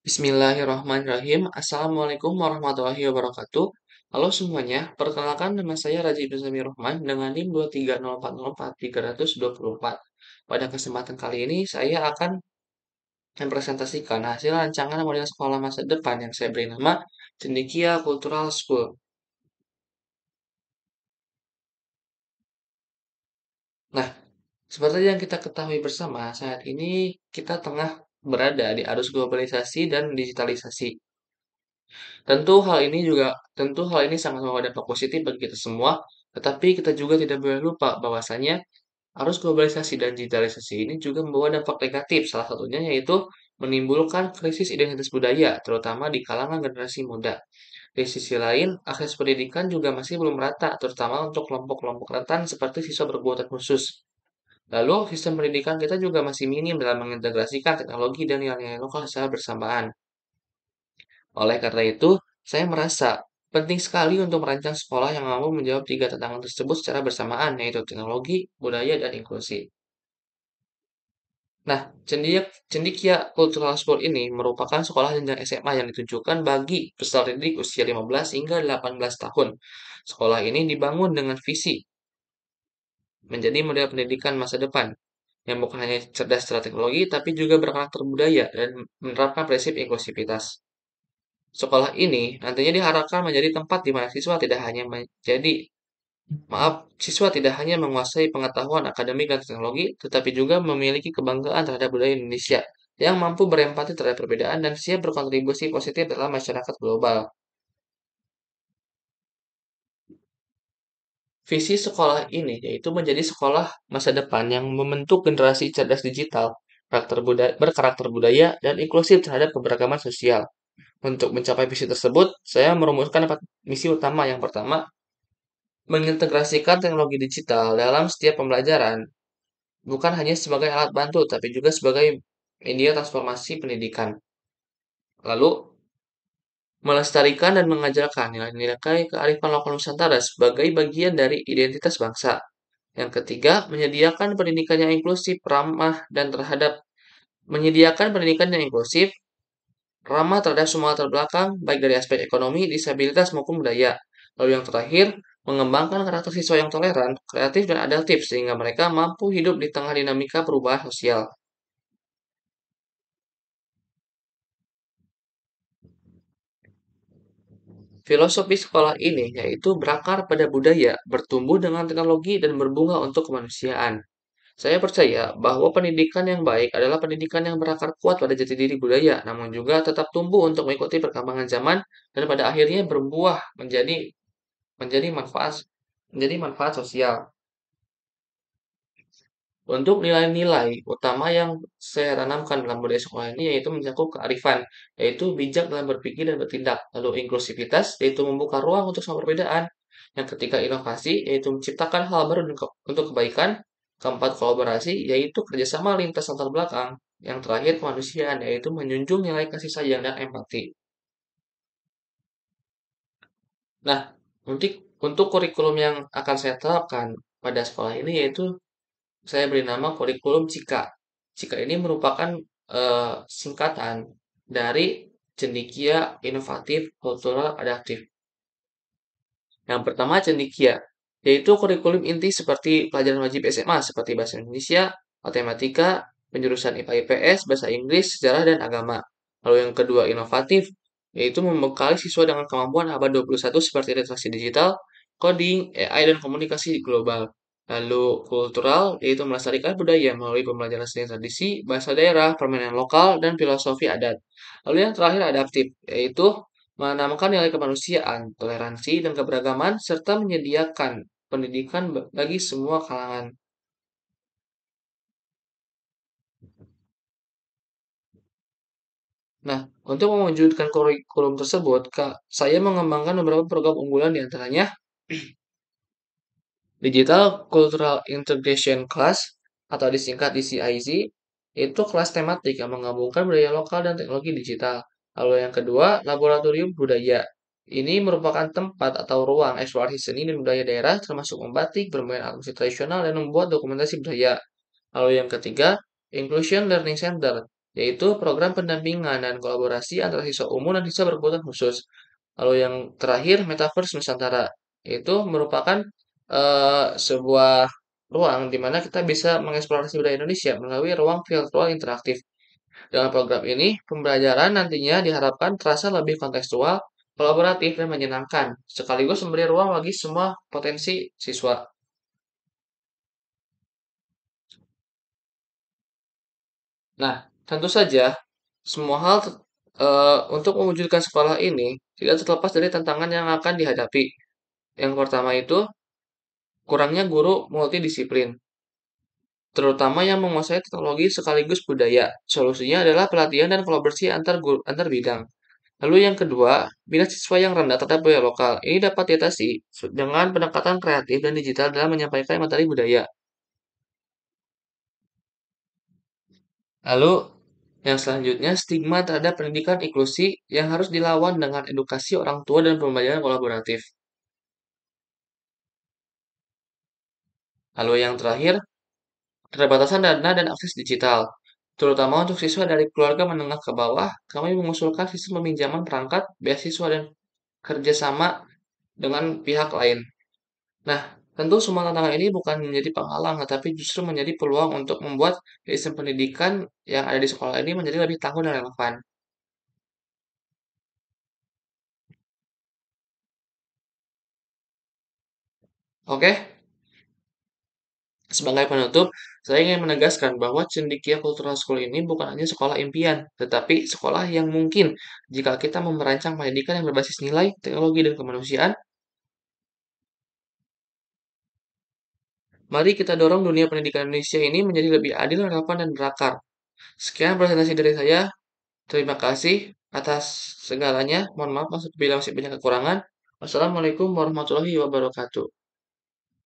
Bismillahirrahmanirrahim. Assalamualaikum warahmatullahi wabarakatuh. Halo semuanya, perkenalkan nama saya Raji Nuzami Rohman dengan NIM 230404324. Pada kesempatan kali ini saya akan mempresentasikan hasil rancangan model sekolah masa depan yang saya beri nama Cendekia Cultural School. Nah, seperti yang kita ketahui bersama, saat ini kita tengah berada di arus globalisasi dan digitalisasi. Tentu hal ini sangat membawa dampak positif bagi kita semua, tetapi kita juga tidak boleh lupa bahwasanya arus globalisasi dan digitalisasi ini juga membawa dampak negatif, salah satunya yaitu menimbulkan krisis identitas budaya, terutama di kalangan generasi muda. Di sisi lain, akses pendidikan juga masih belum merata, terutama untuk kelompok-kelompok rentan seperti siswa berkebutuhan khusus. Lalu, sistem pendidikan kita juga masih minim dalam mengintegrasikan teknologi dan nilai-nilai lokal secara bersamaan. Oleh karena itu, saya merasa penting sekali untuk merancang sekolah yang mampu menjawab tiga tantangan tersebut secara bersamaan, yaitu teknologi, budaya, dan inklusi. Nah, Cendikia Cultural School ini merupakan sekolah jenjang SMA yang ditujukan bagi peserta didik usia 15 hingga 18 tahun. Sekolah ini dibangun dengan visi menjadi model pendidikan masa depan yang bukan hanya cerdas secara teknologi, tapi juga berkarakter budaya dan menerapkan prinsip inklusivitas. Sekolah ini nantinya diharapkan menjadi tempat di mana siswa tidak hanya menguasai pengetahuan akademik dan teknologi, tetapi juga memiliki kebanggaan terhadap budaya Indonesia yang mampu berempati terhadap perbedaan dan siap berkontribusi positif dalam masyarakat global. Visi sekolah ini yaitu menjadi sekolah masa depan yang membentuk generasi cerdas digital, berkarakter budaya, dan inklusif terhadap keberagaman sosial. Untuk mencapai visi tersebut, saya merumuskan 4 misi utama. Yang pertama, mengintegrasikan teknologi digital dalam setiap pembelajaran, bukan hanya sebagai alat bantu, tapi juga sebagai media transformasi pendidikan. Lalu, melestarikan dan mengajarkan nilai-nilai kearifan lokal Nusantara sebagai bagian dari identitas bangsa. Yang ketiga, menyediakan pendidikan yang inklusif, ramah terhadap semua latar belakang, baik dari aspek ekonomi, disabilitas, maupun budaya. Lalu yang terakhir, mengembangkan karakter siswa yang toleran, kreatif, dan adaptif sehingga mereka mampu hidup di tengah dinamika perubahan sosial. Filosofi sekolah ini yaitu berakar pada budaya, bertumbuh dengan teknologi, dan berbunga untuk kemanusiaan. Saya percaya bahwa pendidikan yang baik adalah pendidikan yang berakar kuat pada jati diri budaya, namun juga tetap tumbuh untuk mengikuti perkembangan zaman dan pada akhirnya berbuah menjadi manfaat sosial. Untuk nilai-nilai utama yang saya tanamkan dalam budaya sekolah ini yaitu mencakup kearifan, yaitu bijak dalam berpikir dan bertindak. Lalu inklusivitas, yaitu membuka ruang untuk semua perbedaan. Yang ketiga inovasi, yaitu menciptakan hal baru untuk kebaikan. Keempat kolaborasi, yaitu kerjasama lintas latar belakang. Yang terakhir kemanusiaan, yaitu menjunjung nilai kasih sayang dan empati. Nah, untuk kurikulum yang akan saya terapkan pada sekolah ini yaitu saya beri nama kurikulum CIKA. CIKA ini merupakan singkatan dari Cendekia Inovatif Kultural Adaptif. Yang pertama cendekia, yaitu kurikulum inti seperti pelajaran wajib SMA seperti bahasa Indonesia, matematika, penjurusan IPA IPS, bahasa Inggris, sejarah dan agama. Lalu yang kedua inovatif, yaitu membekali siswa dengan kemampuan abad 21 seperti literasi digital, coding, AI dan komunikasi global. Lalu kultural, yaitu melestarikan budaya melalui pembelajaran seni tradisi, bahasa daerah, permainan lokal, dan filosofi adat. Lalu yang terakhir adaptif, yaitu menanamkan nilai kemanusiaan, toleransi, dan keberagaman, serta menyediakan pendidikan bagi semua kalangan. Nah, untuk mewujudkan kurikulum tersebut, Kak, saya mengembangkan beberapa program unggulan di antaranya Digital Cultural Integration Class atau disingkat DCIZ, itu kelas tematik yang menggabungkan budaya lokal dan teknologi digital. Lalu yang kedua, Laboratorium Budaya. Ini merupakan tempat atau ruang eksplorasi seni dan budaya daerah termasuk membatik, bermain alat musik tradisional, dan membuat dokumentasi budaya. Lalu yang ketiga, Inclusion Learning Center. yaitu program pendampingan dan kolaborasi antara siswa umum dan siswa berkebutuhan khusus. Lalu yang terakhir, Metaverse Nusantara, yaitu merupakan sebuah ruang di mana kita bisa mengeksplorasi budaya Indonesia melalui ruang virtual interaktif. Dengan program ini, pembelajaran nantinya diharapkan terasa lebih kontekstual, kolaboratif, dan menyenangkan, sekaligus memberi ruang bagi semua potensi siswa. Nah, tentu saja, semua hal untuk mewujudkan sekolah ini tidak terlepas dari tantangan yang akan dihadapi. Yang pertama itu, kurangnya guru multidisiplin, terutama yang menguasai teknologi sekaligus budaya. Solusinya adalah pelatihan dan kolaborasi antar bidang. Lalu yang kedua, minat siswa yang rendah terhadap budaya lokal. Ini dapat diatasi dengan pendekatan kreatif dan digital dalam menyampaikan materi budaya. Lalu, yang selanjutnya, stigma terhadap pendidikan inklusi yang harus dilawan dengan edukasi orang tua dan pembelajaran kolaboratif. Lalu yang terakhir, keterbatasan dana dan akses digital. Terutama untuk siswa dari keluarga menengah ke bawah, kami mengusulkan sistem peminjaman perangkat, beasiswa, dan kerjasama dengan pihak lain. Nah, tentu semua tantangan ini bukan menjadi penghalang, tetapi justru menjadi peluang untuk membuat sistem pendidikan yang ada di sekolah ini menjadi lebih tangguh dan relevan. Oke, sebagai penutup, saya ingin menegaskan bahwa Cendekia Cultural School ini bukan hanya sekolah impian, tetapi sekolah yang mungkin jika kita merancang pendidikan yang berbasis nilai, teknologi, dan kemanusiaan. Mari kita dorong dunia pendidikan Indonesia ini menjadi lebih adil, relevan, dan berakar. Sekian presentasi dari saya. Terima kasih atas segalanya. Mohon maaf apabila masih banyak kekurangan. Wassalamualaikum warahmatullahi wabarakatuh.